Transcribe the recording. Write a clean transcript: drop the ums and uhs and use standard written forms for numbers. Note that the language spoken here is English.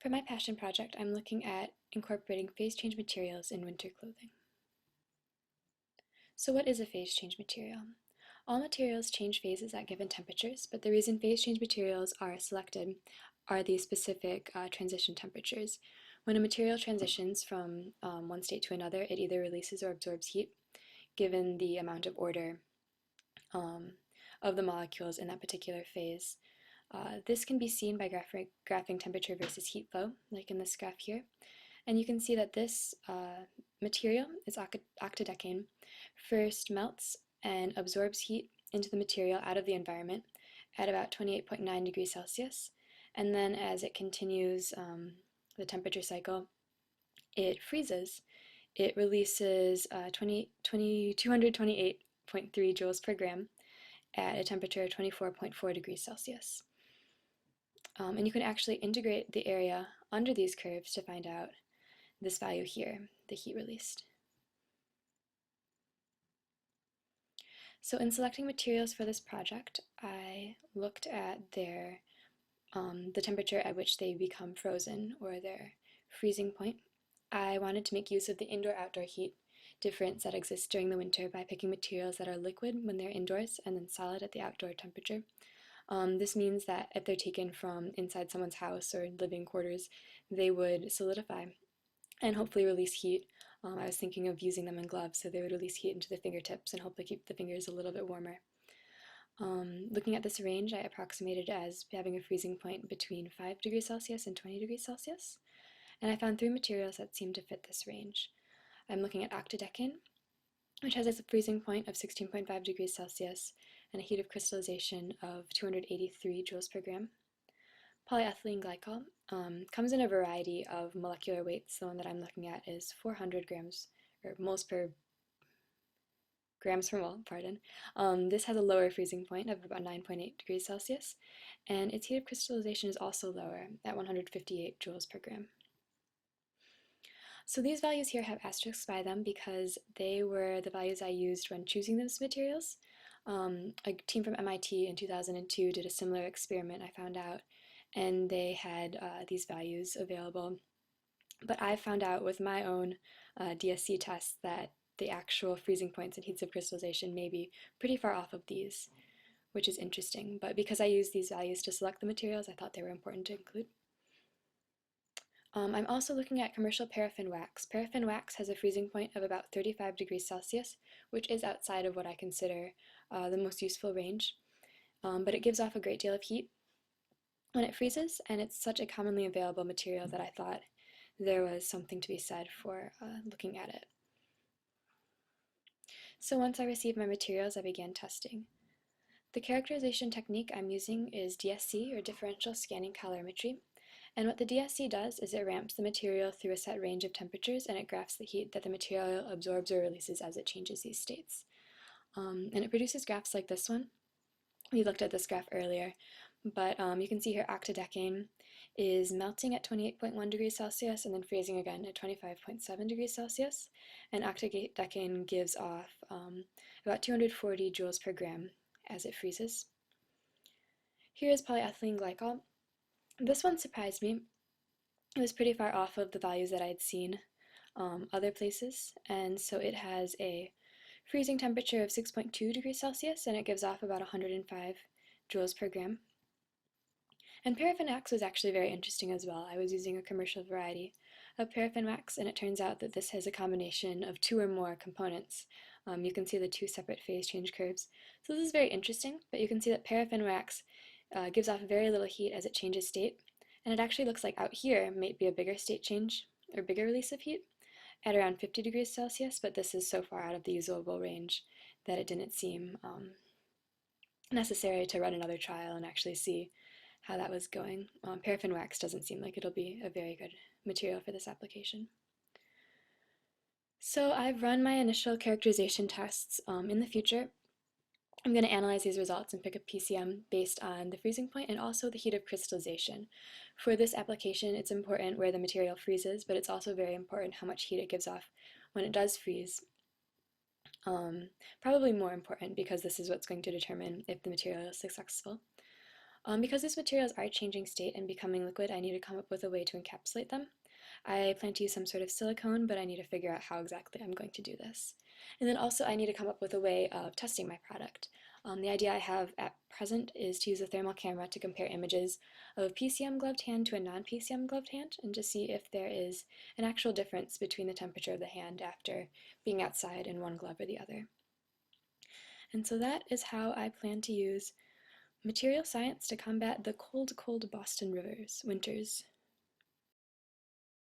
For my passion project, I'm looking at incorporating phase change materials in winter clothing. So what is a phase change material? All materials change phases at given temperatures, but the reason phase change materials are selected are the specific transition temperatures. When a material transitions from one state to another, it either releases or absorbs heat, given the amount of order of the molecules in that particular phase. This can be seen by graphing temperature versus heat flow, like in this graph here. And you can see that this material is octadecane, first melts and absorbs heat into the material out of the environment at about 28.9 degrees Celsius. And then as it continues the temperature cycle, it freezes. It releases 228.3 joules per gram at a temperature of 24.4 degrees Celsius. And you can actually integrate the area under these curves to find out this value here, the heat released. So in selecting materials for this project, I looked at the temperature at which they become frozen, or their freezing point. I wanted to make use of the indoor-outdoor heat difference that exists during the winter by picking materials that are liquid when they're indoors and then solid at the outdoor temperature. This means that if they're taken from inside someone's house or living quarters, they would solidify and hopefully release heat. I was thinking of using them in gloves, so they would release heat into the fingertips and hopefully keep the fingers a little bit warmer. Looking at this range, I approximated as having a freezing point between 5 degrees Celsius and 20 degrees Celsius, and I found 3 materials that seem to fit this range. I'm looking at octadecane, which has a freezing point of 16.5 degrees Celsius and a heat of crystallization of 283 joules per gram. Polyethylene glycol comes in a variety of molecular weights. The one that I'm looking at is 400 grams, or moles per grams per mole, pardon. This has a lower freezing point of about 9.8 degrees Celsius, and its heat of crystallization is also lower at 158 joules per gram. So these values here have asterisks by them because they were the values I used when choosing these materials. A team from MIT in 2002 did a similar experiment, I found out, and they had these values available. But I found out with my own DSC tests that the actual freezing points and heats of crystallization may be pretty far off of these, which is interesting. But because I used these values to select the materials, I thought they were important to include. I'm also looking at commercial paraffin wax. Paraffin wax has a freezing point of about 35 degrees Celsius, which is outside of what I consider the most useful range, but it gives off a great deal of heat when it freezes, and it's such a commonly available material that I thought there was something to be said for looking at it. So once I received my materials, I began testing. The characterization technique I'm using is DSC, or differential scanning calorimetry. And what the DSC does is it ramps the material through a set range of temperatures, and it graphs the heat that the material absorbs or releases as it changes these states. And it produces graphs like this one. We looked at this graph earlier, but you can see here octadecane is melting at 28.1 degrees Celsius and then freezing again at 25.7 degrees Celsius. And octadecane gives off about 240 joules per gram as it freezes. Here is polyethylene glycol. This one surprised me. It was pretty far off of the values that I'd seen other places, and so it has a freezing temperature of 6.2 degrees Celsius, and it gives off about 105 joules per gram. And paraffin wax was actually very interesting as well. I was using a commercial variety of paraffin wax, and it turns out that this has a combination of 2 or more components. You can see the 2 separate phase change curves. So this is very interesting, but you can see that paraffin wax gives off very little heat as it changes state, and it actually looks like out here might be a bigger state change or bigger release of heat at around 50 degrees Celsius, but this is so far out of the usable range that it didn't seem necessary to run another trial and actually see how that was going. Paraffin wax doesn't seem like it'll be a very good material for this application. So I've run my initial characterization tests. In the future, I'm going to analyze these results and pick a PCM based on the freezing point and also the heat of crystallization. For this application, it's important where the material freezes, but it's also very important how much heat it gives off when it does freeze. Probably more important because this is what's going to determine if the material is successful. Because these materials are changing state and becoming liquid, I need to come up with a way to encapsulate them. I plan to use some sort of silicone, but I need to figure out how exactly I'm going to do this. And then also I need to come up with a way of testing my product. The idea I have at present is to use a thermal camera to compare images of a PCM gloved hand to a non-PCM gloved hand and to see if there is an actual difference between the temperature of the hand after being outside in one glove or the other. And so that is how I plan to use material science to combat the cold, cold Boston winters.